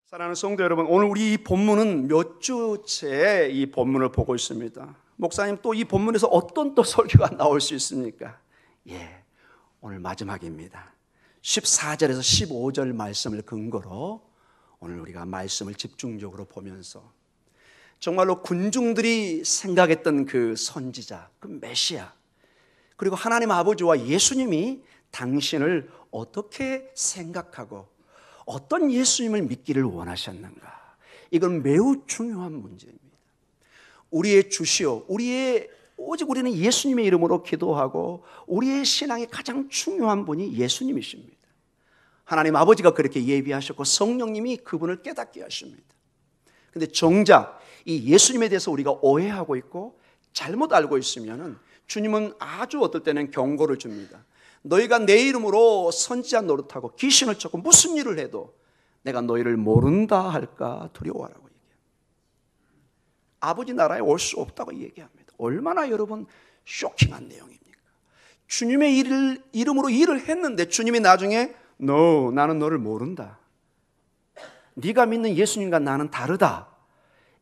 사랑하는 성도 여러분, 오늘 우리 이 본문은 몇 주째 이 본문을 보고 있습니다. 목사님, 또 이 본문에서 어떤 또 설교가 나올 수 있습니까? 오늘 마지막입니다. 14절에서 15절 말씀을 근거로 오늘 우리가 말씀을 집중적으로 보면서 정말로 군중들이 생각했던 그 선지자, 그 메시아, 그리고 하나님 아버지와 예수님이 당신을 어떻게 생각하고 어떤 예수님을 믿기를 원하셨는가, 이건 매우 중요한 문제입니다. 우리의 주시오, 오직 우리는 예수님의 이름으로 기도하고 우리의 신앙의 가장 중요한 분이 예수님이십니다. 하나님 아버지가 그렇게 예비하셨고 성령님이 그분을 깨닫게 하십니다. 그런데 정작 이 예수님에 대해서 우리가 오해하고 있고 잘못 알고 있으면 주님은 아주 어떨 때는 경고를 줍니다. 너희가 내 이름으로 선지자 노릇하고 귀신을 쫓고 무슨 일을 해도 내가 너희를 모른다 할까 두려워하라고 얘기합니다. 아버지 나라에 올 수 없다고 얘기합니다. 얼마나 여러분 쇼킹한 내용입니까? 주님의 이름으로 일을 했는데 주님이 나중에 No, 나는 너를 모른다, 네가 믿는 예수님과 나는 다르다,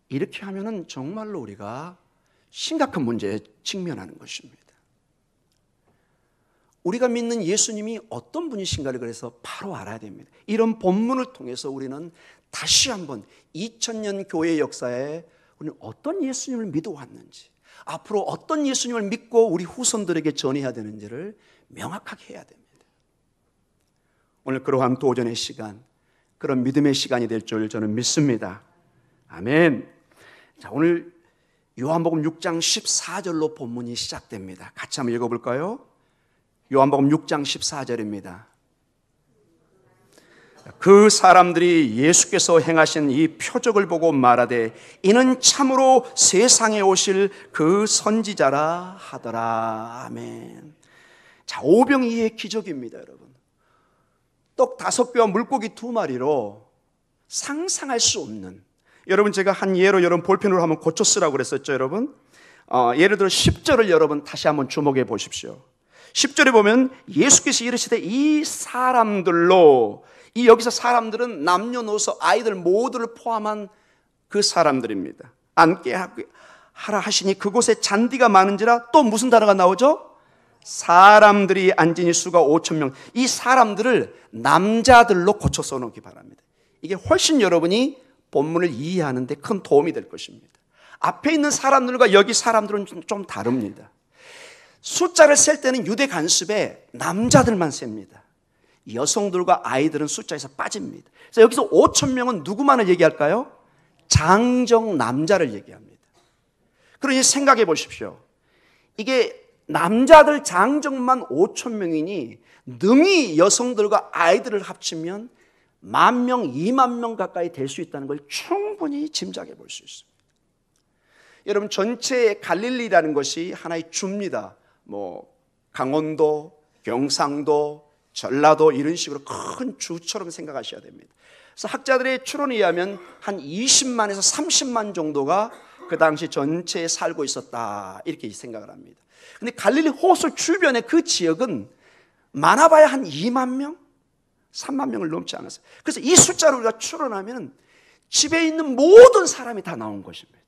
이렇게 하면은 정말로 우리가 심각한 문제에 직면하는 것입니다. 우리가 믿는 예수님이 어떤 분이신가를 그래서 바로 알아야 됩니다. 이런 본문을 통해서 우리는 다시 한번 2000년 교회 역사에 우리는 어떤 예수님을 믿어왔는지, 앞으로 어떤 예수님을 믿고 우리 후손들에게 전해야 되는지를 명확하게 해야 됩니다. 오늘 그러한 도전의 시간, 그런 믿음의 시간이 될 줄 저는 믿습니다. 아멘. 자, 오늘 요한복음 6장 14절로 본문이 시작됩니다. 같이 한번 읽어볼까요? 요한복음 6장 14절입니다. 그 사람들이 예수께서 행하신 이 표적을 보고 말하되 이는 참으로 세상에 오실 그 선지자라 하더라. 아멘. 자, 오병이의 기적입니다, 여러분. 떡 5개와 물고기 2마리로 상상할 수 없는, 여러분 제가 한 예로 여러분 볼펜으로 한번 고쳐 쓰라고 그랬었죠, 여러분. 예를 들어 10절을 여러분 다시 한번 주목해 보십시오. 10절에 보면 예수께서 이르시되 이 사람들로, 이 여기서 사람들은 남녀노소 아이들 모두를 포함한 그 사람들입니다. 앉게 하라 하시니 그곳에 잔디가 많은지라, 또 무슨 단어가 나오죠? 사람들이 앉으니 수가 5,000명. 이 사람들을 남자들로 고쳐 써놓기 바랍니다. 이게 훨씬 여러분이 본문을 이해하는 데 큰 도움이 될 것입니다. 앞에 있는 사람들과 여기 사람들은 좀 다릅니다. 숫자를 셀 때는 유대 간습에 남자들만 셉니다. 여성들과 아이들은 숫자에서 빠집니다. 그래서 여기서 5,000명은 누구만을 얘기할까요? 장정 남자를 얘기합니다. 그러니 생각해 보십시오. 이게 남자들 장정만 5,000명이니 능히 여성들과 아이들을 합치면 10,000명, 20,000명 가까이 될 수 있다는 걸 충분히 짐작해 볼 수 있습니다. 여러분, 전체 갈릴리라는 것이 하나의 주입니다. 강원도, 경상도, 전라도 이런 식으로 큰 주처럼 생각하셔야 됩니다. 그래서 학자들의 추론에 의하면 한 20만에서 30만 정도가 그 당시 전체에 살고 있었다, 이렇게 생각을 합니다. 근데 갈릴리 호수 주변의 그 지역은 많아봐야 한 2만 명, 3만 명을 넘지 않았어요. 그래서 이 숫자를 우리가 추론하면 집에 있는 모든 사람이 다 나온 것입니다.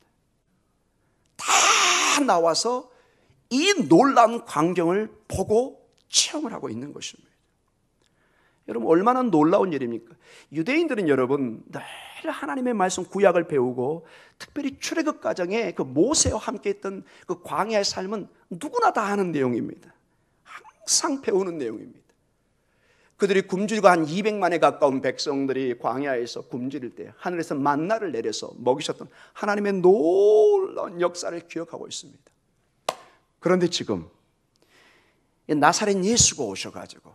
다 나와서 이 놀라운 광경을 보고 체험을 하고 있는 것입니다. 여러분, 얼마나 놀라운 일입니까? 유대인들은 여러분 늘 하나님의 말씀 구약을 배우고, 특별히 출애굽 과정에 그 모세와 함께 했던 그 광야의 삶은 누구나 다 아는 내용입니다. 항상 배우는 내용입니다. 그들이 굶주리고 한 200만에 가까운 백성들이 광야에서 굶주릴 때 하늘에서 만나를 내려서 먹이셨던 하나님의 놀라운 역사를 기억하고 있습니다. 그런데 지금 나사렛 예수가 오셔가지고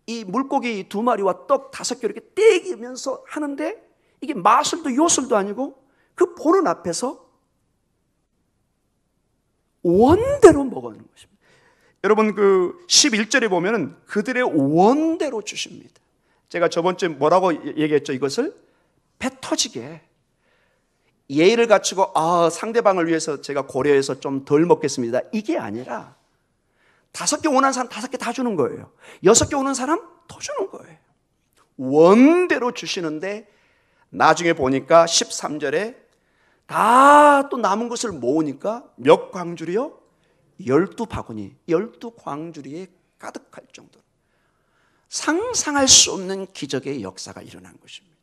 이 물고기 2마리와 떡 5개 이렇게 떼기면서 하는데, 이게 마술도 요술도 아니고 그 보는 앞에서 원대로 먹어가는 것입니다. 여러분, 그 11절에 보면은 그들의 원대로 주십니다. 제가 저번 주에 뭐라고 얘기했죠? 이것을 배 터지게 예의를 갖추고 상대방을 위해서 제가 고려해서 좀 덜 먹겠습니다, 이게 아니라 5개 원하는 사람 5개 다 주는 거예요. 6개 오는 사람 더 주는 거예요. 원대로 주시는데 나중에 보니까 13절에 다 또 남은 것을 모으니까 몇 광주리요? 12바구니, 12광주리에 가득할 정도로 상상할 수 없는 기적의 역사가 일어난 것입니다.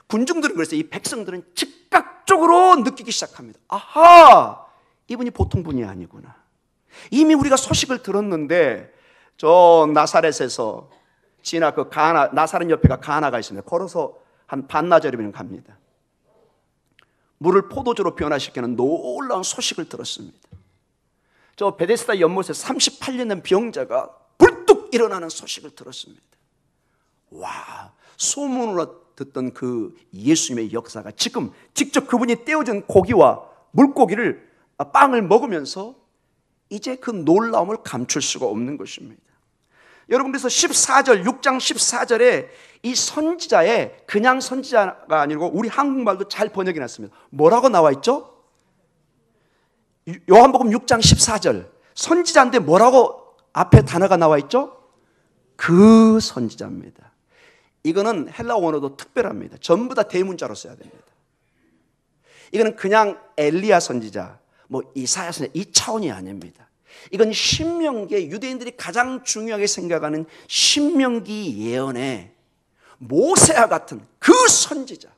군중들은 그래서 이 백성들은 즉각적으로 느끼기 시작합니다. 아하! 이분이 보통 분이 아니구나. 이미 우리가 소식을 들었는데 저 나사렛에서 지나 그 가나, 나사렛 옆에가 가나가 있습니다. 걸어서 한 반나절이면 갑니다. 물을 포도주로 변화시키는 놀라운 소식을 들었습니다. 저 베데스다 연못에 38년 된 병자가 불뚝 일어나는 소식을 들었습니다. 와, 소문으로 듣던 그 예수님의 역사가 지금 직접 그분이 떼어준 고기와 물고기를 빵을 먹으면서 이제 그 놀라움을 감출 수가 없는 것입니다. 여러분, 그래서 14절, 6장 14절에 이 선지자의 그냥 선지자가 아니고 우리 한국말도 잘 번역이 났습니다. 뭐라고 나와 있죠? 요한복음 6장 14절 선지자인데 뭐라고 앞에 단어가 나와 있죠? 그 선지자입니다. 이거는 헬라 원어도 특별합니다. 전부 다 대문자로 써야 됩니다. 이거는 그냥 엘리야 선지자, 뭐 이사야 선지자 이 차원이 아닙니다. 이건 신명기에 유대인들이 가장 중요하게 생각하는 신명기 예언에 모세와 같은 그 선지자,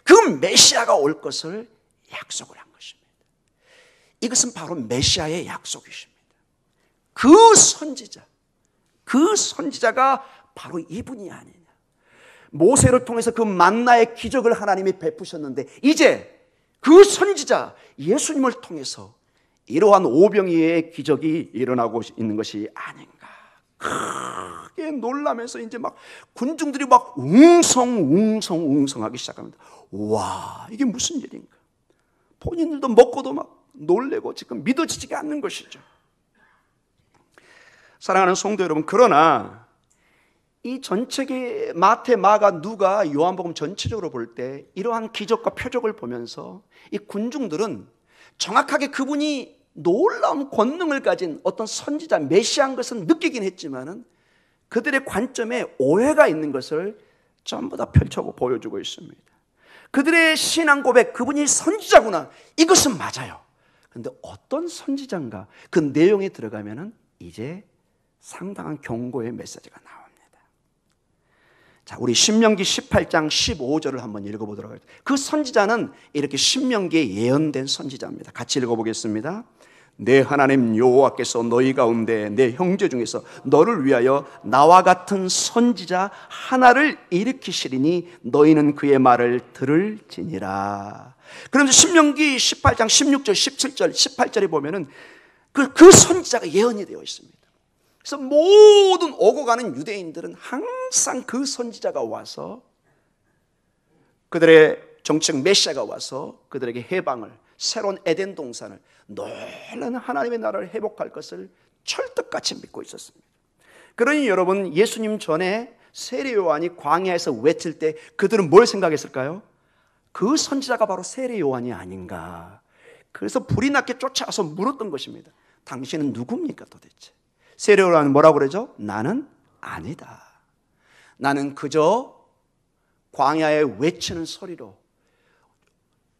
그 메시아가 올 것을 약속을 한 것입니다. 이것은 바로 메시아의 약속이십니다. 그 선지자가 바로 이분이 아니냐. 모세를 통해서 그 만나의 기적을 하나님이 베푸셨는데 이제 그 선지자 예수님을 통해서 이러한 오병이의 기적이 일어나고 있는 것이 아닌가. 크게 놀라면서 이제 막 군중들이 막 웅성하기 시작합니다. 와, 이게 무슨 일인가. 본인들도 먹고도 막 놀래고 지금 믿어지지가 않는 것이죠. 사랑하는 성도 여러분, 그러나 이 전체의 마태, 마가, 누가, 요한복음 전체적으로 볼 때 이러한 기적과 표적을 보면서 이 군중들은 정확하게 그분이 놀라운 권능을 가진 어떤 선지자, 메시아인 것은 느끼긴 했지만은 그들의 관점에 오해가 있는 것을 전부 다 펼쳐고 보여주고 있습니다. 그들의 신앙 고백, 그분이 선지자구나, 이것은 맞아요. 그런데 어떤 선지자인가, 그 내용에 들어가면은 이제 상당한 경고의 메시지가 나옵니다. 자, 우리 신명기 18장 15절을 한번 읽어보도록 하겠습니다. 그 선지자는 이렇게 신명기에 예언된 선지자입니다. 같이 읽어보겠습니다. 내 하나님 여호와께서 너희 가운데 내 형제 중에서 너를 위하여 나와 같은 선지자 하나를 일으키시리니 너희는 그의 말을 들을지니라. 그런데 신명기 18장 16절, 17절, 18절에 보면은 그 선지자가 예언이 되어 있습니다. 그래서 모든 오고 가는 유대인들은 항상 그 선지자가 와서 그들의 정책 메시아가 와서 그들에게 해방을, 새로운 에덴 동산을, 놀라운 하나님의 나라를 회복할 것을 철떡같이 믿고 있었습니다. 그러니 여러분, 예수님 전에 세례 요한이 광야에서 외칠 때 그들은 뭘 생각했을까요? 그 선지자가 바로 세례 요한이 아닌가. 그래서 불이 나게 쫓아와서 물었던 것입니다. 당신은 누굽니까 도대체? 세례 요한은 뭐라고 그러죠? 나는 아니다. 나는 그저 광야에 외치는 소리로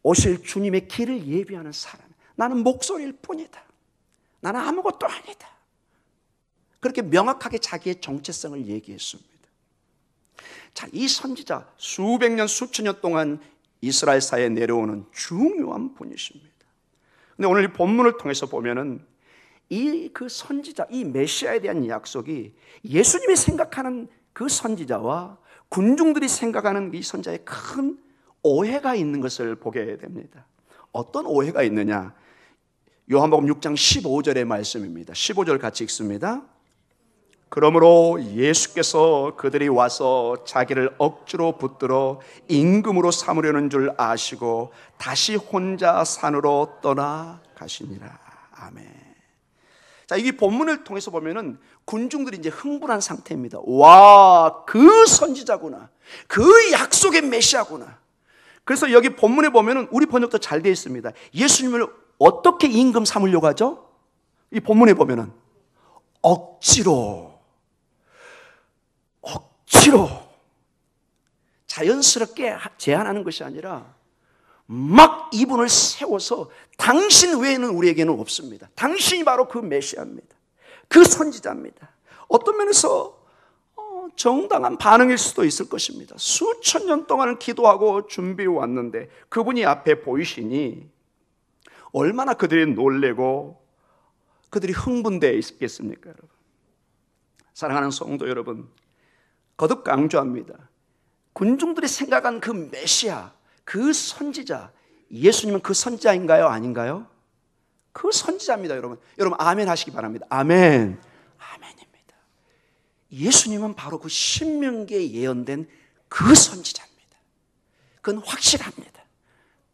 오실 주님의 길을 예비하는 사람. 나는 목소리일 뿐이다. 나는 아무것도 아니다. 그렇게 명확하게 자기의 정체성을 얘기했습니다. 자, 이 선지자 수백 년, 수천 년 동안 이스라엘 사회에 내려오는 중요한 분이십니다. 근데 오늘 이 본문을 통해서 보면은 그 선지자, 이 메시아에 대한 약속이 예수님이 생각하는 그 선지자와 군중들이 생각하는 이 선지자의 큰 오해가 있는 것을 보게 됩니다. 어떤 오해가 있느냐? 요한복음 6장 15절의 말씀입니다. 15절 같이 읽습니다. 그러므로 예수께서 그들이 와서 자기를 억지로 붙들어 임금으로 삼으려는 줄 아시고 다시 혼자 산으로 떠나가시니라. 아멘. 자, 이 본문을 통해서 보면은 군중들이 이제 흥분한 상태입니다. 와, 그 선지자구나. 그 약속의 메시아구나. 그래서 여기 본문에 보면은 우리 번역도 잘 되어 있습니다. 예수님을 어떻게 임금 삼으려고 하죠? 이 본문에 보면은 억지로 자연스럽게 제안하는 것이 아니라 막 이분을 세워서 당신 외에는 우리에게는 없습니다. 당신이 바로 그 메시아입니다. 그 선지자입니다. 어떤 면에서 정당한 반응일 수도 있을 것입니다. 수천 년 동안을 기도하고 준비해 왔는데 그분이 앞에 보이시니 얼마나 그들이 놀래고 그들이 흥분되어 있겠습니까, 여러분? 사랑하는 성도 여러분, 거듭 강조합니다. 군중들이 생각한 그 메시아, 그 선지자, 예수님은 그 선지자인가요? 아닌가요? 그 선지자입니다, 여러분. 여러분 아멘 하시기 바랍니다. 아멘. 아멘입니다. 예수님은 바로 그 신명기에 예언된 그 선지자입니다. 그건 확실합니다.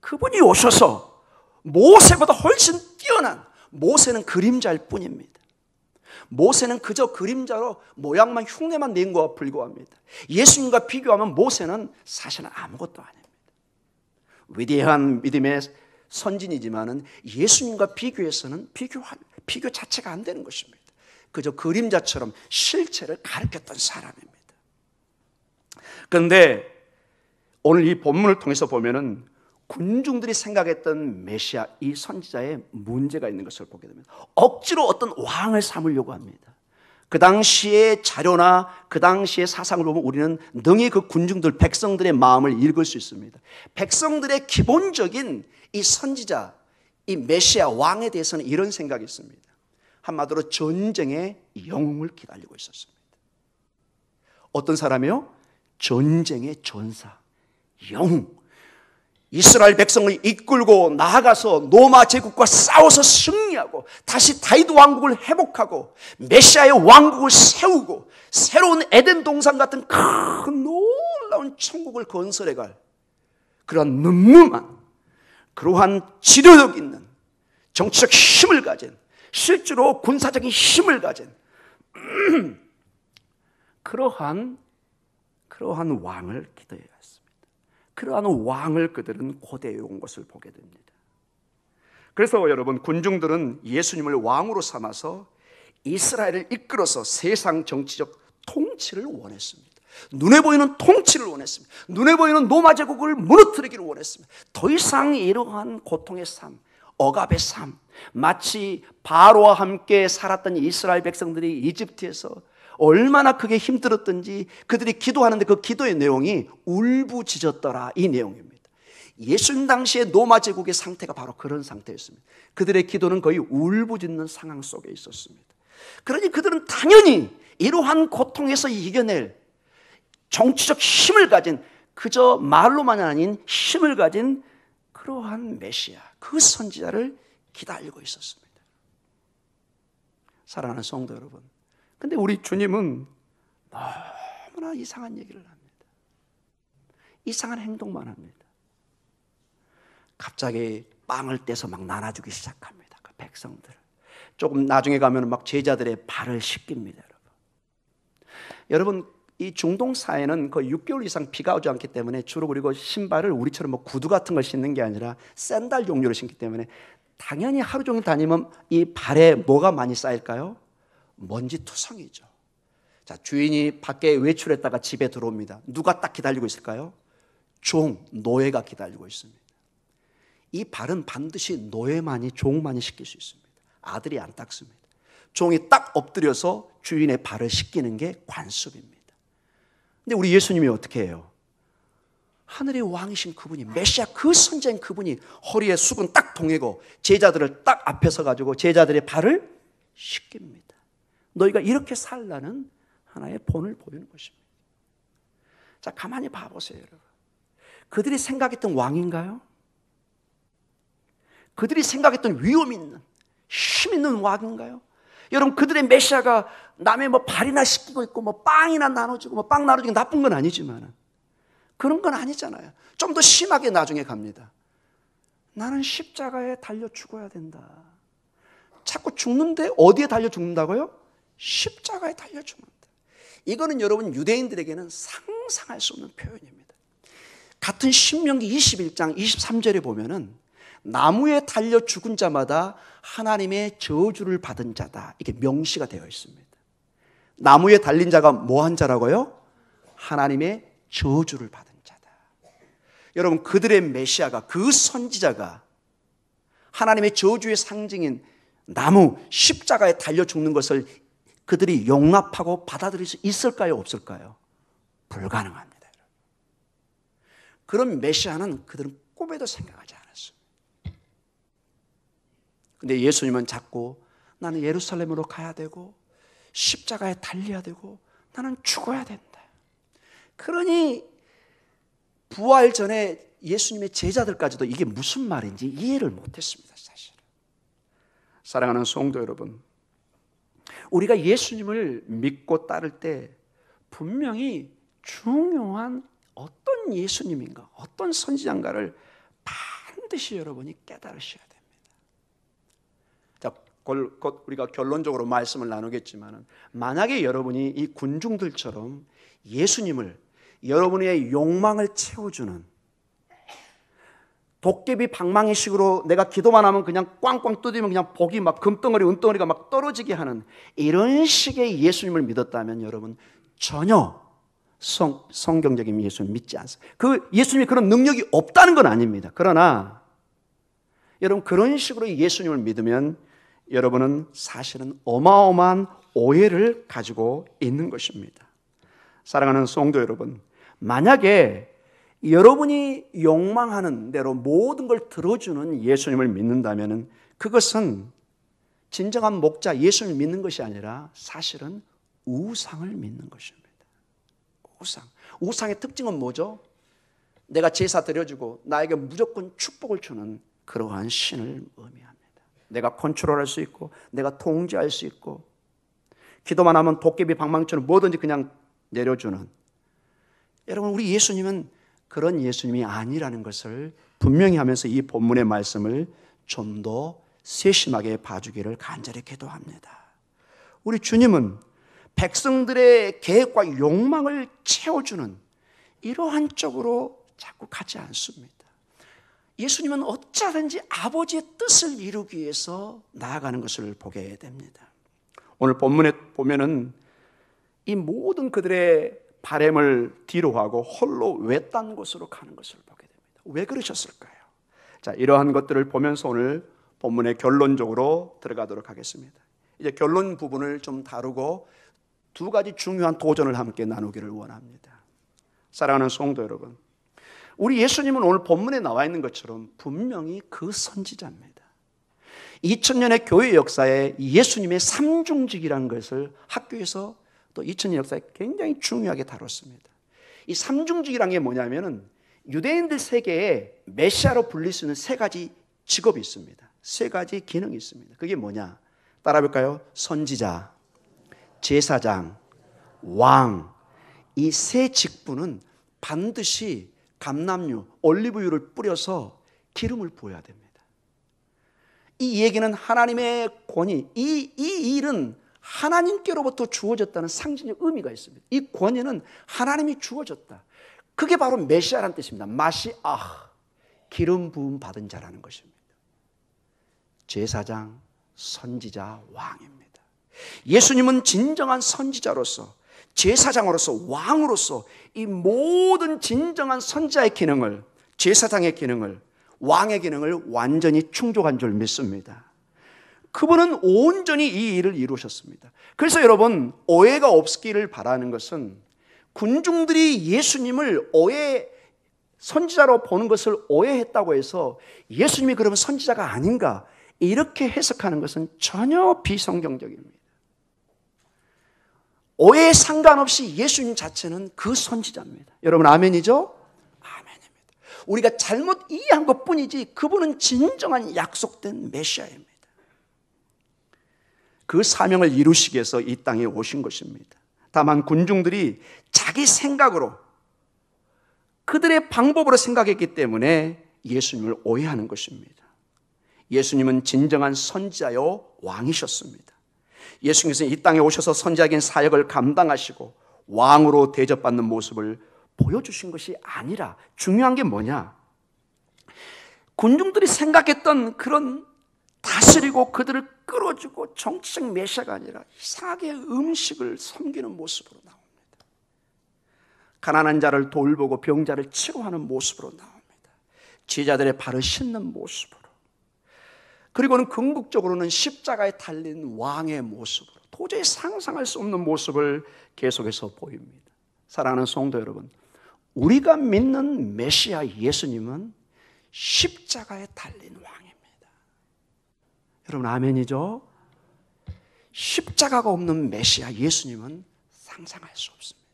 그분이 오셔서 모세보다 훨씬 뛰어난, 모세는 그림자일 뿐입니다. 모세는 그저 그림자로 모양만 흉내만 낸 것과 불과합니다. 예수님과 비교하면 모세는 사실은 아무것도 아닙니다. 위대한 믿음의 선진이지만은 예수님과 비교해서는 비교 자체가 안 되는 것입니다. 그저 그림자처럼 실체를 가르쳤던 사람입니다. 그런데 오늘 이 본문을 통해서 보면은 군중들이 생각했던 메시아, 이 선지자의 문제가 있는 것을 보게 됩니다. 억지로 어떤 왕을 삼으려고 합니다. 그 당시의 자료나 그 당시의 사상을 보면 우리는 능히 그 군중들, 백성들의 마음을 읽을 수 있습니다. 백성들의 기본적인 이 선지자, 이 메시아 왕에 대해서는 이런 생각이 있습니다. 한마디로 전쟁의 영웅을 기다리고 있었습니다. 어떤 사람이요? 전쟁의 전사, 영웅. 이스라엘 백성을 이끌고 나아가서 로마 제국과 싸워서 승리하고 다시 다윗 왕국을 회복하고 메시아의 왕국을 세우고 새로운 에덴 동산 같은 큰 놀라운 천국을 건설해갈 그러한 늠름한, 그러한 지도력 있는 정치적 힘을 가진, 실제로 군사적인 힘을 가진 그러한 왕을 기도해야 했습니다. 그러한 왕을 그들은 고대해 온 것을 보게 됩니다. 그래서 여러분, 군중들은 예수님을 왕으로 삼아서 이스라엘을 이끌어서 세상 정치적 통치를 원했습니다. 눈에 보이는 통치를 원했습니다. 눈에 보이는 로마 제국을 무너뜨리기를 원했습니다. 더 이상 이러한 고통의 삶, 억압의 삶, 마치 바로와 함께 살았던 이스라엘 백성들이 이집트에서 얼마나 크게 힘들었던지 그들이 기도하는데 그 기도의 내용이 울부짖었더라, 이 내용입니다. 예수님 당시의 로마 제국의 상태가 바로 그런 상태였습니다. 그들의 기도는 거의 울부짖는 상황 속에 있었습니다. 그러니 그들은 당연히 이러한 고통에서 이겨낼 정치적 힘을 가진, 그저 말로만 아닌 힘을 가진 그러한 메시아, 그 선지자를 기다리고 있었습니다. 사랑하는 성도 여러분, 근데 우리 주님은 너무나 이상한 얘기를 합니다. 이상한 행동만 합니다. 갑자기 빵을 떼서 막 나눠주기 시작합니다. 그 백성들. 조금 나중에 가면 막 제자들의 발을 씻깁니다, 여러분, 이 중동 사회는 거의 6개월 이상 비가 오지 않기 때문에 주로 그리고 신발을 우리처럼 뭐 구두 같은 걸 신는 게 아니라 샌들 종류를 신기 때문에 당연히 하루 종일 다니면 이 발에 뭐가 많이 쌓일까요? 먼지투성이죠. 자, 주인이 밖에 외출했다가 집에 들어옵니다. 누가 딱 기다리고 있을까요? 노예가 기다리고 있습니다. 이 발은 반드시 노예만이, 종만이 씻길 수 있습니다. 아들이 안 닦습니다. 종이 딱 엎드려서 주인의 발을 씻기는 게 관습입니다. 근데 우리 예수님이 어떻게 해요? 하늘의 왕이신 그분이, 메시아 그 선지자인 그분이 허리에 수건 딱 동이고 제자들을 딱 앞에 서가지고 제자들의 발을 씻깁니다. 너희가 이렇게 살라는 하나의 본을 보이는 것입니다. 자, 가만히 봐보세요, 여러분. 그들이 생각했던 왕인가요? 그들이 생각했던 위험 있는, 힘 있는 왕인가요? 여러분, 그들의 메시아가 남의 뭐 발이나 씻기고 있고 뭐 빵이나 나눠주고 뭐 빵 나눠주기 나쁜 건 아니지만 그런 건 아니잖아요. 좀 더 심하게 나중에 갑니다. 나는 십자가에 달려 죽어야 된다. 자꾸 죽는데 어디에 달려 죽는다고요? 십자가에 달려 죽는다. 이거는 여러분 유대인들에게는 상상할 수 없는 표현입니다. 같은 신명기 21장 23절에 보면은 나무에 달려 죽은 자마다 하나님의 저주를 받은 자다, 이게 명시가 되어 있습니다. 나무에 달린 자가 뭐한 자라고요? 하나님의 저주를 받은 자다. 여러분, 그들의 메시아가, 그 선지자가 하나님의 저주의 상징인 나무 십자가에 달려 죽는 것을 그들이 용납하고 받아들일 수 있을까요? 없을까요? 불가능합니다. 그런 메시아는 그들은 꿈에도 생각하지 않았어요. 근데 예수님은 자꾸 나는 예루살렘으로 가야 되고 십자가에 달려야 되고 나는 죽어야 된다. 그러니 부활 전에 예수님의 제자들까지도 이게 무슨 말인지 이해를 못했습니다. 사실. 사랑하는 성도 여러분, 우리가 예수님을 믿고 따를 때 분명히 중요한 어떤 예수님인가, 어떤 선지자인가를 반드시 여러분이 깨달으셔야 됩니다. 자, 곧 우리가 결론적으로 말씀을 나누겠지만, 만약에 여러분이 이 군중들처럼 예수님을 여러분의 욕망을 채워주는 도깨비 방망이식으로 내가 기도만 하면 그냥 꽝꽝 두드리면 그냥 복이 막 금덩어리 은덩어리가 막 떨어지게 하는 이런 식의 예수님을 믿었다면 여러분 전혀 성경적인 예수님 믿지 않습니다. 그 예수님이 그런 능력이 없다는 건 아닙니다. 그러나 여러분 그런 식으로 예수님을 믿으면 여러분은 사실은 어마어마한 오해를 가지고 있는 것입니다. 사랑하는 성도 여러분, 만약에 여러분이 욕망하는 대로 모든 걸 들어주는 예수님을 믿는다면 그것은 진정한 목자 예수님을 믿는 것이 아니라 사실은 우상을 믿는 것입니다. 우상의 특징은 뭐죠? 내가 제사 드려주고 나에게 무조건 축복을 주는 그러한 신을 의미합니다. 내가 컨트롤할 수 있고 내가 통제할 수 있고 기도만 하면 도깨비 방망이처럼 뭐든지 그냥 내려주는, 여러분 우리 예수님은 그런 예수님이 아니라는 것을 분명히 하면서 이 본문의 말씀을 좀 더 세심하게 봐주기를 간절히 기도합니다. 우리 주님은 백성들의 계획과 욕망을 채워주는 이러한 쪽으로 자꾸 가지 않습니다. 예수님은 어쩌든지 아버지의 뜻을 이루기 위해서 나아가는 것을 보게 됩니다. 오늘 본문에 보면은 이 모든 그들의 바램을 뒤로하고 홀로 외딴 곳으로 가는 것을 보게 됩니다. 왜 그러셨을까요? 자, 이러한 것들을 보면서 오늘 본문의 결론적으로 들어가도록 하겠습니다. 이제 결론 부분을 좀 다루고 두 가지 중요한 도전을 함께 나누기를 원합니다. 사랑하는 성도 여러분, 우리 예수님은 오늘 본문에 나와 있는 것처럼 분명히 그 선지자입니다. 2000년의 교회 역사에 예수님의 삼중직이라는 것을 학교에서 또 2000년 역사에 굉장히 중요하게 다뤘습니다. 이 삼중직이라는 게 뭐냐면은 유대인들 세계에 메시아로 불릴 수 있는 세 가지 직업이 있습니다. 세 가지 기능이 있습니다. 그게 뭐냐? 따라볼까요? 선지자, 제사장, 왕. 이 세 직분은 반드시 감람유, 올리브유를 뿌려서 기름을 부어야 됩니다. 이 얘기는 하나님의 권위, 이 일은 하나님께로부터 주어졌다는 상징적 의미가 있습니다. 이 권위는 하나님이 주어졌다. 그게 바로 메시아라는 뜻입니다. 마시아, 기름 부음 받은 자라는 것입니다. 제사장, 선지자, 왕입니다. 예수님은 진정한 선지자로서, 제사장으로서, 왕으로서 이 모든 진정한 선지자의 기능을, 제사장의 기능을, 왕의 기능을 완전히 충족한 줄 믿습니다. 그분은 온전히 이 일을 이루셨습니다. 그래서 여러분, 오해가 없기를 바라는 것은 군중들이 예수님을 선지자로 보는 것을 오해했다고 해서 예수님이 그러면 선지자가 아닌가 이렇게 해석하는 것은 전혀 비성경적입니다. 오해에 상관없이 예수님 자체는 그 선지자입니다. 여러분 아멘이죠? 아멘입니다. 우리가 잘못 이해한 것뿐이지 그분은 진정한 약속된 메시아입니다. 그 사명을 이루시기 위해서 이 땅에 오신 것입니다. 다만 군중들이 자기 생각으로 그들의 방법으로 생각했기 때문에 예수님을 오해하는 것입니다. 예수님은 진정한 선지자요 왕이셨습니다. 예수님께서는 이 땅에 오셔서 선지자적인 사역을 감당하시고 왕으로 대접받는 모습을 보여주신 것이 아니라 중요한 게 뭐냐? 군중들이 생각했던 그런 다스리고 그들을 끌어주고 정치적 메시아가 아니라 이상하게 음식을 섬기는 모습으로 나옵니다. 가난한 자를 돌보고 병자를 치료하는 모습으로 나옵니다. 제자들의 발을 씻는 모습으로, 그리고는 궁극적으로는 십자가에 달린 왕의 모습으로 도저히 상상할 수 없는 모습을 계속해서 보입니다. 사랑하는 성도 여러분, 우리가 믿는 메시아 예수님은 십자가에 달린 왕입니다. 여러분 아멘이죠? 십자가가 없는 메시아 예수님은 상상할 수 없습니다.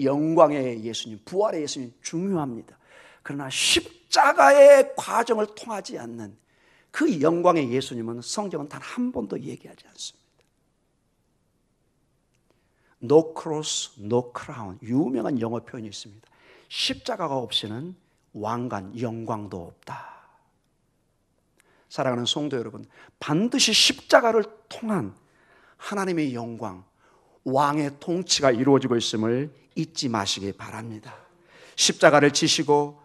영광의 예수님, 부활의 예수님 중요합니다. 그러나 십자가의 과정을 통하지 않는 그 영광의 예수님은 성경은 단 한 번도 얘기하지 않습니다. No cross, no crown. 유명한 영어 표현이 있습니다. 십자가가 없이는 왕관, 영광도 없다. 사랑하는 성도 여러분, 반드시 십자가를 통한 하나님의 영광, 왕의 통치가 이루어지고 있음을 잊지 마시기 바랍니다. 십자가를 지시고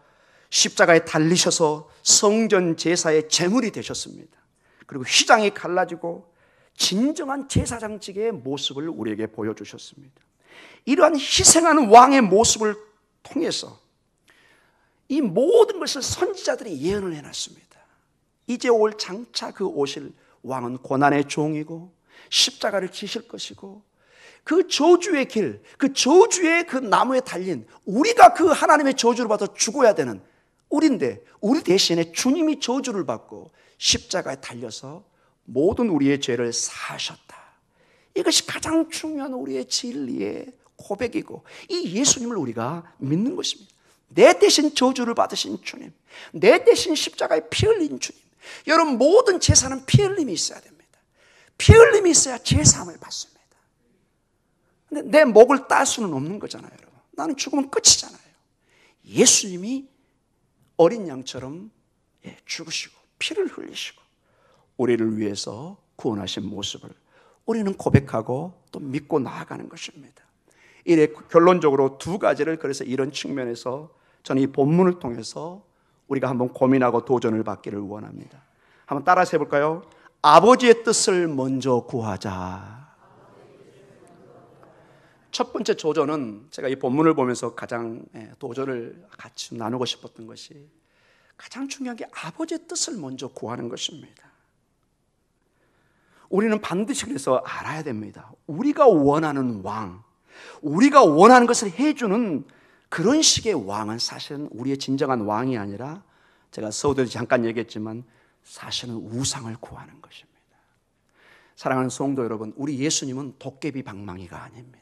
십자가에 달리셔서 성전 제사의 제물이 되셨습니다. 그리고 휘장이 갈라지고 진정한 제사장직의 모습을 우리에게 보여주셨습니다. 이러한 희생하는 왕의 모습을 통해서 이 모든 것을 선지자들이 예언을 해놨습니다. 이제 올 장차 그 오실 왕은 고난의 종이고 십자가를 지실 것이고 그 저주의 길, 그 저주의 그 나무에 달린 우리가 그 하나님의 저주를 받아 죽어야 되는 우리인데 우리 대신에 주님이 저주를 받고 십자가에 달려서 모든 우리의 죄를 사하셨다. 이것이 가장 중요한 우리의 진리의 고백이고 이 예수님을 우리가 믿는 것입니다. 내 대신 저주를 받으신 주님, 내 대신 십자가에 피 흘린 주님. 여러분 모든 제사는 피 흘림이 있어야 됩니다. 피 흘림이 있어야 제사함을 받습니다. 근데 내 목을 딸 수는 없는 거잖아요, 여러분. 나는 죽으면 끝이잖아요. 예수님이 어린 양처럼 죽으시고 피를 흘리시고 우리를 위해서 구원하신 모습을 우리는 고백하고 또 믿고 나아가는 것입니다. 이래 결론적으로 두 가지를 그래서 이런 측면에서 저는 이 본문을 통해서 우리가 한번 고민하고 도전을 받기를 원합니다. 한번 따라서 해볼까요? 아버지의 뜻을 먼저 구하자. 첫 번째 도전은 제가 이 본문을 보면서 가장 도전을 같이 나누고 싶었던 것이 가장 중요한 게 아버지의 뜻을 먼저 구하는 것입니다. 우리는 반드시 그래서 알아야 됩니다. 우리가 원하는 왕, 우리가 원하는 것을 해주는 그런 식의 왕은 사실은 우리의 진정한 왕이 아니라 제가 서두에 잠깐 얘기했지만 사실은 우상을 구하는 것입니다. 사랑하는 성도 여러분, 우리 예수님은 도깨비 방망이가 아닙니다.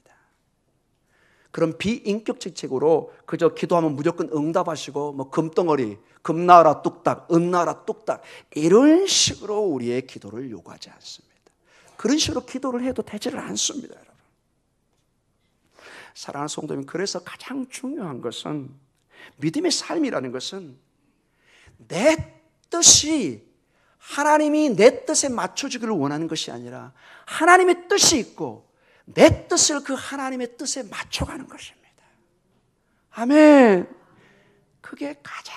그런 비인격적 책으로 그저 기도하면 무조건 응답하시고 뭐 금덩어리, 금 나와라 뚝딱, 은 나와라 뚝딱 이런 식으로 우리의 기도를 요구하지 않습니다. 그런 식으로 기도를 해도 되지를 않습니다, 여러분. 사랑하는 성도님, 그래서 가장 중요한 것은 믿음의 삶이라는 것은 내 뜻이 하나님이 내 뜻에 맞춰주기를 원하는 것이 아니라 하나님의 뜻이 있고 내 뜻을 그 하나님의 뜻에 맞춰가는 것입니다. 아멘. 그게 가장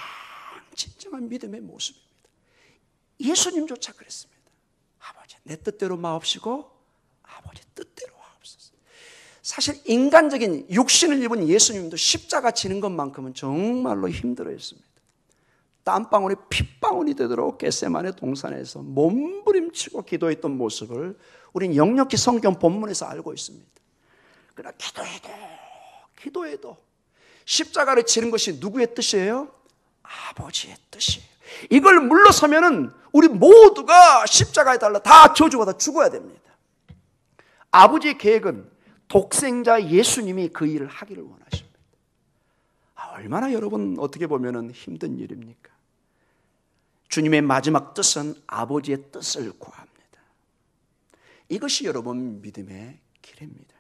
진정한 믿음의 모습입니다. 예수님조차 그랬습니다. 아버지, 내 뜻대로 마옵시고 아버지 뜻대로 하옵소서. 사실 인간적인 육신을 입은 예수님도 십자가 지는 것만큼은 정말로 힘들어했습니다. 땀방울이 핏방울이 되도록 겟세마네 동산에서 몸부림치고 기도했던 모습을 우리는 역력히 성경 본문에서 알고 있습니다. 그러나 기도해도 십자가를 지는 것이 누구의 뜻이에요? 아버지의 뜻이에요. 이걸 물러서면은 우리 모두가 십자가에 달라 다 저주받아 죽어야 됩니다. 아버지의 계획은 독생자 예수님이 그 일을 하기를 원하십니다. 얼마나 여러분 어떻게 보면은 힘든 일입니까? 주님의 마지막 뜻은 아버지의 뜻을 구합니다. 이것이 여러분 믿음의 길입니다.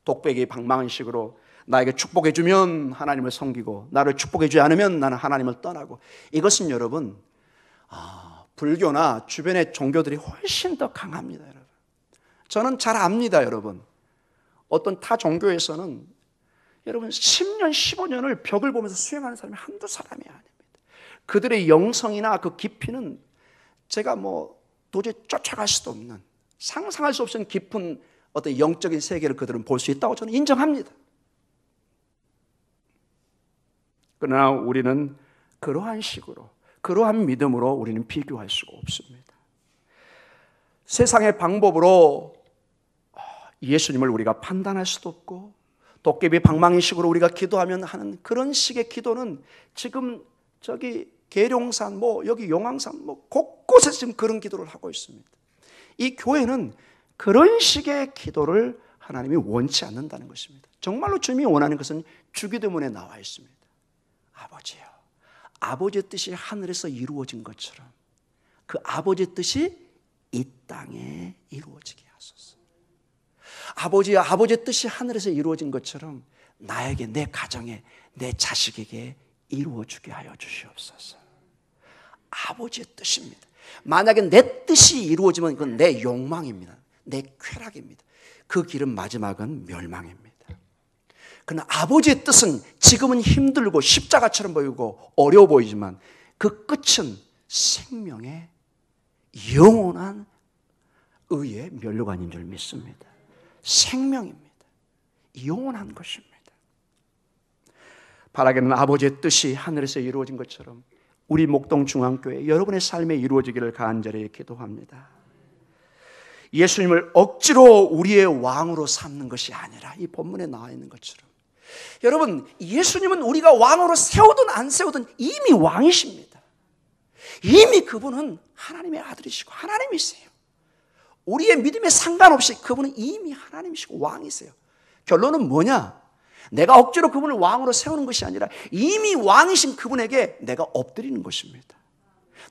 독백이 방망이식으로 나에게 축복해 주면 하나님을 섬기고 나를 축복해 주지 않으면 나는 하나님을 떠나고, 이것은 여러분 불교나 주변의 종교들이 훨씬 더 강합니다. 여러분, 저는 잘 압니다. 여러분, 어떤 타 종교에서는 여러분 10년 15년을 벽을 보면서 수행하는 사람이 한두 사람이 아닙니다. 그들의 영성이나 그 깊이는 제가 도저히 쫓아갈 수도 없는, 상상할 수 없는 깊은 어떤 영적인 세계를 그들은 볼 수 있다고 저는 인정합니다. 그러나 우리는 그러한 식으로, 그러한 믿음으로 우리는 비교할 수가 없습니다. 세상의 방법으로 예수님을 우리가 판단할 수도 없고, 도깨비 방망이식으로 우리가 기도하면 하는 그런 식의 기도는 지금 저기 계룡산, 여기 용왕산, 곳곳에서 지금 그런 기도를 하고 있습니다. 이 교회는 그런 식의 기도를 하나님이 원치 않는다는 것입니다. 정말로 주님이 원하는 것은 주기도문에 나와 있습니다. 아버지요, 아버지의 뜻이 하늘에서 이루어진 것처럼 그 아버지의 뜻이 이 땅에 이루어지게 하소서. 아버지요, 아버지의 뜻이 하늘에서 이루어진 것처럼 나에게, 내 가정에, 내 자식에게 이루어주게 하여 주시옵소서. 아버지의 뜻입니다. 만약에 내 뜻이 이루어지면 그건 내 욕망입니다. 내 쾌락입니다. 그 길은 마지막은 멸망입니다. 그러나 아버지의 뜻은 지금은 힘들고 십자가처럼 보이고 어려워 보이지만 그 끝은 생명의 영원한 의의 면류관인 줄 믿습니다. 생명입니다. 영원한 것입니다. 바라기는 아버지의 뜻이 하늘에서 이루어진 것처럼 우리 목동중앙교회 여러분의 삶에 이루어지기를 간절히 기도합니다. 예수님을 억지로 우리의 왕으로 삼는 것이 아니라 이 본문에 나와 있는 것처럼, 여러분, 예수님은 우리가 왕으로 세우든 안 세우든 이미 왕이십니다. 이미 그분은 하나님의 아들이시고 하나님이세요. 우리의 믿음에 상관없이 그분은 이미 하나님이시고 왕이세요. 결론은 뭐냐? 내가 억지로 그분을 왕으로 세우는 것이 아니라 이미 왕이신 그분에게 내가 엎드리는 것입니다.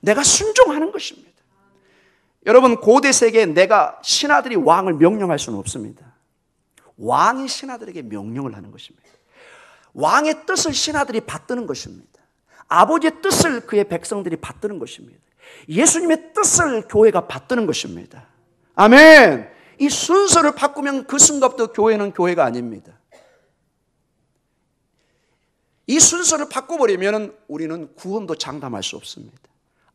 내가 순종하는 것입니다. 여러분, 고대 세계에 내가 신하들이 왕을 명령할 수는 없습니다. 왕이 신하들에게 명령을 하는 것입니다. 왕의 뜻을 신하들이 받드는 것입니다. 아버지의 뜻을 그의 백성들이 받드는 것입니다. 예수님의 뜻을 교회가 받드는 것입니다. 아멘. 이 순서를 바꾸면 그 순간부터 교회는 교회가 아닙니다. 이 순서를 바꿔버리면 우리는 구원도 장담할 수 없습니다.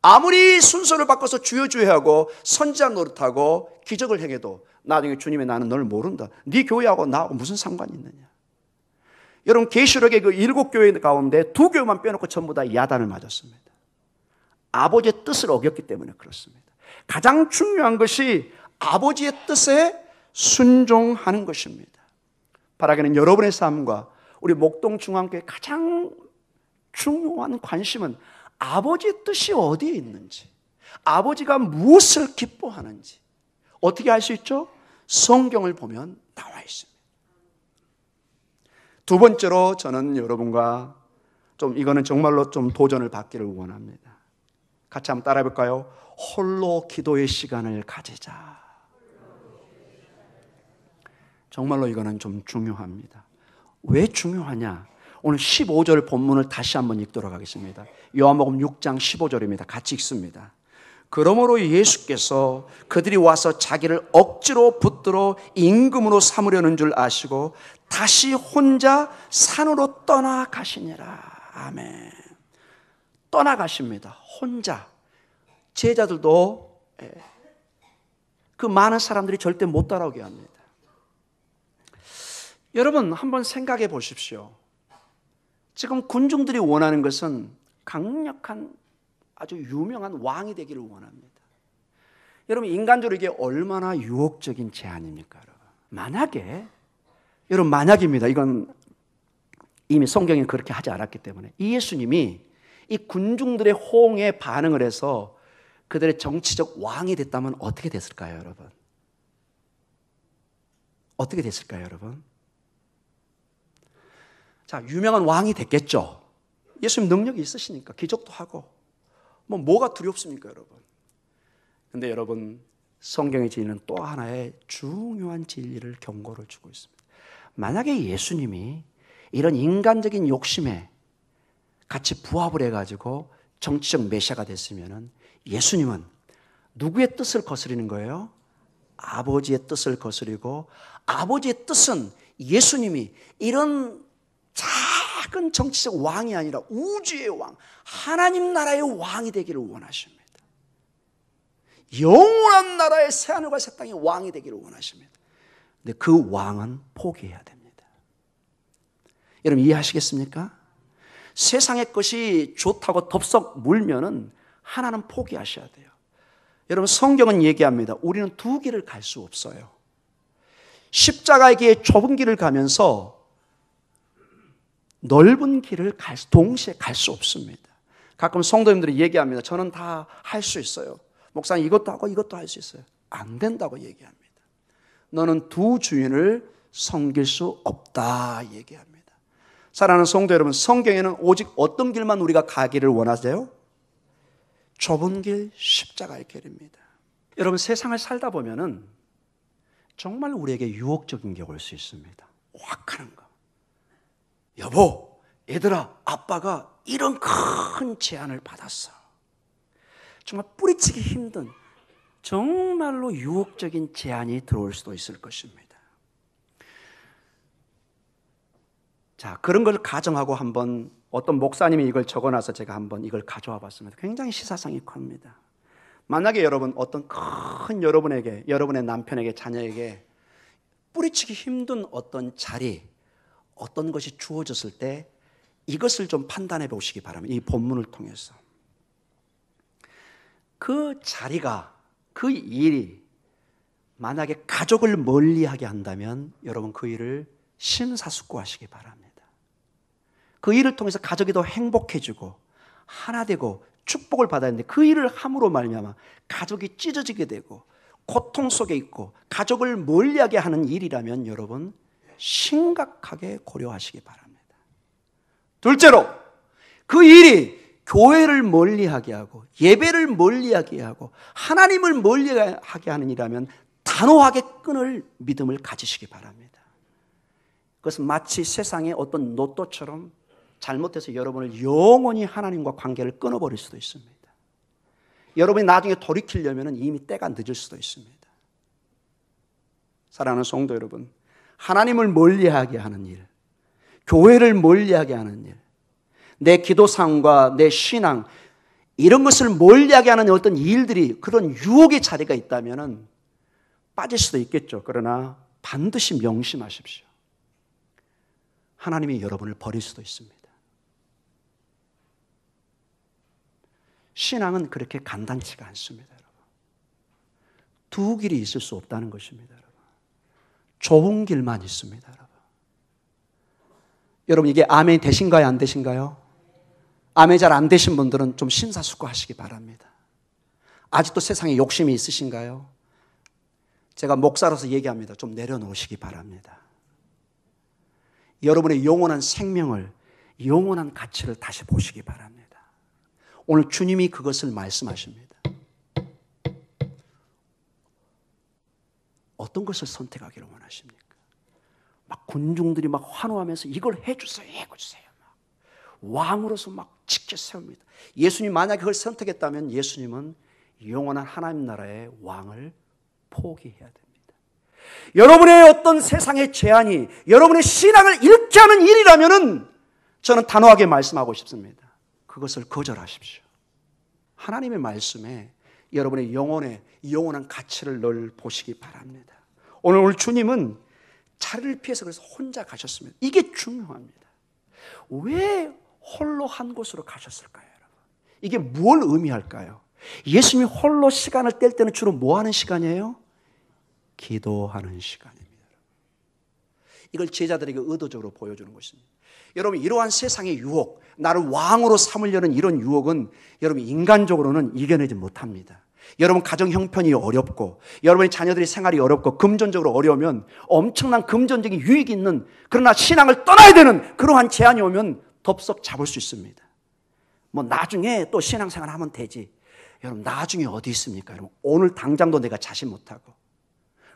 아무리 순서를 바꿔서 주여주여하고 선지자 노릇하고 기적을 행해도 나중에 주님의 나는 널 모른다. 네 교회하고 나하고 무슨 상관이 있느냐. 여러분, 계시록의 그 7교회 가운데 2교회만 빼놓고 전부 다 야단을 맞았습니다. 아버지의 뜻을 어겼기 때문에 그렇습니다. 가장 중요한 것이 아버지의 뜻에 순종하는 것입니다. 바라기는 여러분의 삶과 우리 목동중앙교회 가장 중요한 관심은 아버지의 뜻이 어디에 있는지, 아버지가 무엇을 기뻐하는지 어떻게 알 수 있죠? 성경을 보면 나와 있습니다. 두 번째로 저는 여러분과 이거는 정말로 도전을 받기를 원합니다. 같이 한번 따라해 볼까요? 홀로 기도의 시간을 가지자. 정말로 이거는 좀 중요합니다. 왜 중요하냐? 오늘 15절 본문을 다시 한번 읽도록 하겠습니다. 요한복음 6장 15절입니다. 같이 읽습니다. 그러므로 예수께서 그들이 와서 자기를 억지로 붙들어 임금으로 삼으려는 줄 아시고 다시 혼자 산으로 떠나가시니라. 아멘. 떠나가십니다. 혼자. 제자들도 그 많은 사람들이 절대 못 따라오게 합니다. 여러분, 한번 생각해 보십시오. 지금 군중들이 원하는 것은 강력한 아주 유명한 왕이 되기를 원합니다. 여러분, 인간적으로 이게 얼마나 유혹적인 제안입니까? 여러분, 만약입니다. 이건 이미 성경에 그렇게 하지 않았기 때문에 이 예수님이 이 군중들의 호응에 반응을 해서 그들의 정치적 왕이 됐다면 어떻게 됐을까요, 여러분? 어떻게 됐을까요, 여러분? 자, 유명한 왕이 됐겠죠. 예수님 능력이 있으시니까 기적도 하고 뭐가 두렵습니까, 여러분? 근데 여러분, 성경의 진리는 또 하나의 중요한 진리를 경고를 주고 있습니다. 만약에 예수님이 이런 인간적인 욕심에 같이 부합을 해가지고 정치적 메시아가 됐으면 예수님은 누구의 뜻을 거스리는 거예요? 아버지의 뜻을 거스리고, 아버지의 뜻은 예수님이 이런 작은 정치적 왕이 아니라 우주의 왕, 하나님 나라의 왕이 되기를 원하십니다. 영원한 나라의 새하늘과 새 땅의 왕이 되기를 원하십니다. 근데 그 왕은 포기해야 됩니다. 여러분, 이해하시겠습니까? 세상의 것이 좋다고 덥석 물면은 하나는 포기하셔야 돼요. 여러분, 성경은 얘기합니다. 우리는 두 길을 갈 수 없어요. 십자가의 길, 좁은 길을 가면서 넓은 길을 동시에 갈 수 없습니다. 가끔 성도님들이 얘기합니다. 저는 다 할 수 있어요. 목사님, 이것도 하고 이것도 할 수 있어요. 안 된다고 얘기합니다. 너는 두 주인을 섬길 수 없다 얘기합니다. 사랑하는 성도 여러분, 성경에는 오직 어떤 길만 우리가 가기를 원하세요? 좁은 길, 십자가의 길입니다. 여러분, 세상을 살다 보면은 정말 우리에게 유혹적인 게 올 수 있습니다. 확 하는 거. 여보, 얘들아, 아빠가 이런 큰 제안을 받았어. 정말 뿌리치기 힘든, 정말로 유혹적인 제안이 들어올 수도 있을 것입니다. 자, 그런 걸 가정하고 한번 어떤 목사님이 이걸 적어놔서 제가 한번 이걸 가져와 봤습니다. 굉장히 시사성이 큽니다. 만약에 여러분, 어떤 큰 여러분에게, 여러분의 남편에게, 자녀에게 뿌리치기 힘든 어떤 자리, 어떤 것이 주어졌을 때 이것을 좀 판단해 보시기 바랍니다. 이 본문을 통해서. 그 자리가, 그 일이 만약에 가족을 멀리하게 한다면 여러분 그 일을 심사숙고하시기 바랍니다. 그 일을 통해서 가족이 더 행복해지고 하나 되고 축복을 받아야 하는데 그 일을 함으로 말미암아 가족이 찢어지게 되고 고통 속에 있고 가족을 멀리하게 하는 일이라면 여러분 심각하게 고려하시게 바랍니다. 둘째로, 그 일이 교회를 멀리하게 하고 예배를 멀리하게 하고 하나님을 멀리하게 하는 일이라면 단호하게 끊을 믿음을 가지시기 바랍니다. 그것은 마치 세상의 어떤 로또처럼 잘못해서 여러분을 영원히 하나님과 관계를 끊어버릴 수도 있습니다. 여러분이 나중에 돌이키려면 이미 때가 늦을 수도 있습니다. 사랑하는 성도 여러분, 하나님을 멀리하게 하는 일, 교회를 멀리하게 하는 일, 내 기도상과 내 신앙, 이런 것을 멀리하게 하는 어떤 일들이, 그런 유혹의 자리가 있다면 빠질 수도 있겠죠. 그러나 반드시 명심하십시오. 하나님이 여러분을 버릴 수도 있습니다. 신앙은 그렇게 간단치가 않습니다, 여러분. 두 길이 있을 수 없다는 것입니다, 여러분. 좁은 길만 있습니다, 여러분. 여러분, 이게 아멘 되신가요, 안 되신가요? 아멘 잘 안 되신 분들은 좀 심사숙고하시기 바랍니다. 아직도 세상에 욕심이 있으신가요? 제가 목사로서 얘기합니다. 좀 내려놓으시기 바랍니다. 여러분의 영원한 생명을, 영원한 가치를 다시 보시기 바랍니다. 오늘 주님이 그것을 말씀하십니다. 어떤 것을 선택하기를 원하십니까? 막 군중들이 막 환호하면서 이걸 해주세요, 해주세요. 막 왕으로서 막 지켜 세웁니다. 예수님 만약에 그걸 선택했다면 예수님은 영원한 하나님 나라의 왕을 포기해야 됩니다. 여러분의 어떤 세상의 제한이 여러분의 신앙을 잃게 하는 일이라면 저는 단호하게 말씀하고 싶습니다. 그것을 거절하십시오. 하나님의 말씀에 여러분의 영원한 가치를 늘 보시기 바랍니다. 오늘 주님은 자리를 피해서 그래서 혼자 가셨습니다. 이게 중요합니다. 왜 홀로 한 곳으로 가셨을까요, 여러분? 이게 뭘 의미할까요? 예수님이 홀로 시간을 뗄 때는 주로 뭐 하는 시간이에요? 기도하는 시간입니다. 이걸 제자들에게 의도적으로 보여주는 것입니다. 여러분, 이러한 세상의 유혹, 나를 왕으로 삼으려는 이런 유혹은 여러분 인간적으로는 이겨내지 못합니다. 여러분 가정 형편이 어렵고 여러분의 자녀들의 생활이 어렵고 금전적으로 어려우면 엄청난 금전적인 유익이 있는, 그러나 신앙을 떠나야 되는 그러한 제한이 오면 덥석 잡을 수 있습니다. 뭐 나중에 또 신앙생활 하면 되지. 여러분 나중에 어디 있습니까? 여러분 오늘 당장도 내가 자신 못하고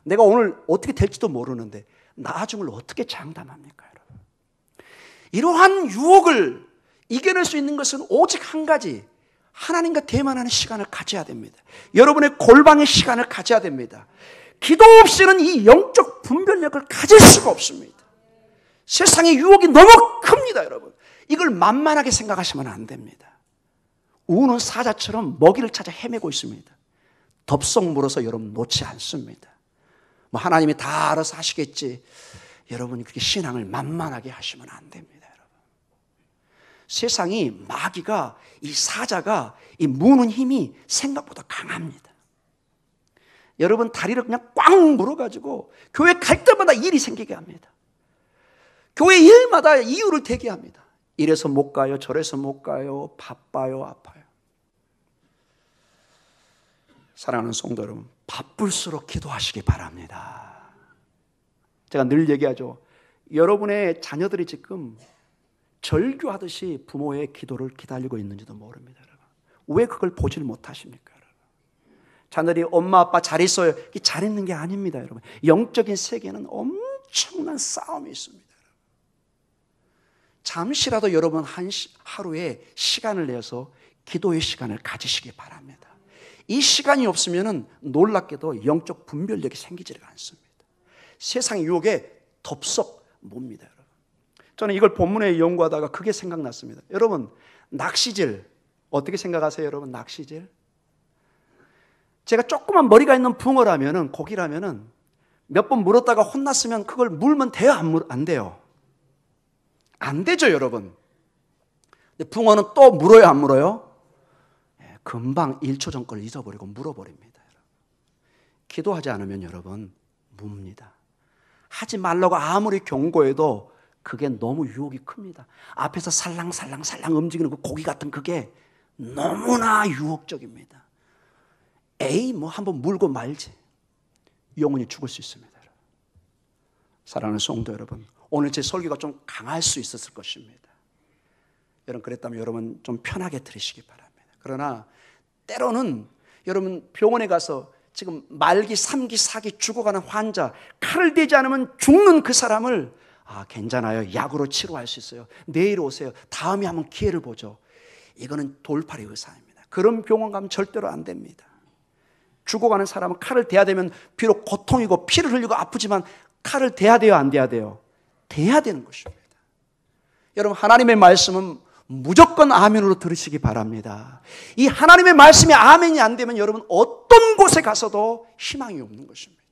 내가 오늘 어떻게 될지도 모르는데 나중을 어떻게 장담합니까, 여러분? 이러한 유혹을 이겨낼 수 있는 것은 오직 한 가지, 하나님과 대면하는 시간을 가져야 됩니다. 여러분의 골방의 시간을 가져야 됩니다. 기도 없이는 이 영적 분별력을 가질 수가 없습니다. 세상의 유혹이 너무 큽니다, 여러분. 이걸 만만하게 생각하시면 안 됩니다. 우는 사자처럼 먹이를 찾아 헤매고 있습니다. 덥석 물어서 여러분 놓지 않습니다. 뭐 하나님이 다 알아서 하시겠지. 여러분이 그렇게 신앙을 만만하게 하시면 안 됩니다, 여러분. 세상이 마귀가 이 사자가 이 무는 힘이 생각보다 강합니다. 여러분 다리를 그냥 꽉 물어가지고 교회 갈 때마다 일이 생기게 합니다. 교회 일마다 이유를 대게 합니다. 이래서 못 가요, 저래서 못 가요, 바빠요, 아파요. 사랑하는 성도 여러분, 바쁠수록 기도하시기 바랍니다. 제가 늘 얘기하죠. 여러분의 자녀들이 지금 절규하듯이 부모의 기도를 기다리고 있는지도 모릅니다. 여러분. 왜 그걸 보질 못하십니까? 여러분? 자녀들이 엄마 아빠 잘 있어요. 잘 있는 게 아닙니다. 여러분. 영적인 세계는 엄청난 싸움이 있습니다. 여러분. 잠시라도 여러분 하루에 시간을 내서 기도의 시간을 가지시기 바랍니다. 이 시간이 없으면 놀랍게도 영적 분별력이 생기지가 않습니다. 세상의 유혹에 덥석 뭡니다. 여러분. 저는 이걸 본문에 연구하다가 그게 생각났습니다. 여러분 낚시질 어떻게 생각하세요? 여러분 낚시질 제가 조그만 머리가 있는 붕어라면은 고기라면은 몇 번 물었다가 혼났으면 그걸 물면 돼요? 안 돼요? 안 되죠 여러분. 근데 붕어는 또 물어요 안 물어요? 금방 1초 전 걸 잊어버리고 물어버립니다. 여러분. 기도하지 않으면 여러분 뭅니다. 하지 말라고 아무리 경고해도 그게 너무 유혹이 큽니다. 앞에서 살랑살랑 움직이는 그 고기 같은 그게 너무나 유혹적입니다. 에이 뭐 한번 물고 말지. 영혼이 죽을 수 있습니다. 여러분. 사랑하는 성도 여러분, 오늘 제 설교가 좀 강할 수 있었을 것입니다. 여러분 그랬다면 여러분 좀 편하게 들으시기 바랍니다. 그러나 때로는 여러분 병원에 가서 지금 말기, 3기, 4기 죽어가는 환자, 칼을 대지 않으면 죽는 그 사람을 괜찮아요. 약으로 치료할 수 있어요. 내일 오세요. 다음에 한번 기회를 보죠. 이거는 돌팔이 의사입니다. 그런 병원 가면 절대로 안 됩니다. 죽어가는 사람은 칼을 대야 되면 비록 고통이고 피를 흘리고 아프지만 칼을 대야 돼요? 안 대야 돼요? 대야 되는 것입니다. 여러분 하나님의 말씀은 무조건 아멘으로 들으시기 바랍니다. 이 하나님의 말씀이 아멘이 안 되면 여러분 어떤 곳에 가서도 희망이 없는 것입니다.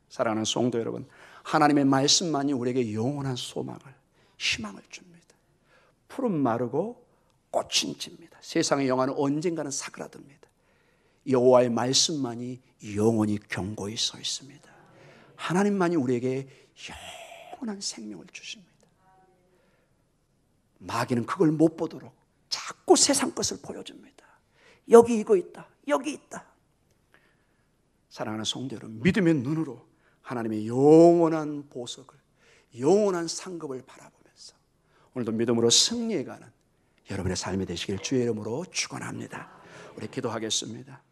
사랑하는 성도 여러분, 하나님의 말씀만이 우리에게 영원한 소망을, 희망을 줍니다. 풀은 마르고 꽃은 집니다. 세상의 영화는 언젠가는 사그라듭니다. 여호와의 말씀만이 영원히 견고히 서 있습니다. 하나님만이 우리에게 영원한 생명을 주십니다. 마귀는 그걸 못 보도록 자꾸 세상 것을 보여줍니다. 여기 이거 있다. 여기 있다. 사랑하는 성도 여러분, 믿음의 눈으로 하나님의 영원한 보석을, 영원한 상급을 바라보면서 오늘도 믿음으로 승리해가는 여러분의 삶이 되시길 주의 이름으로 축원합니다. 우리 기도하겠습니다.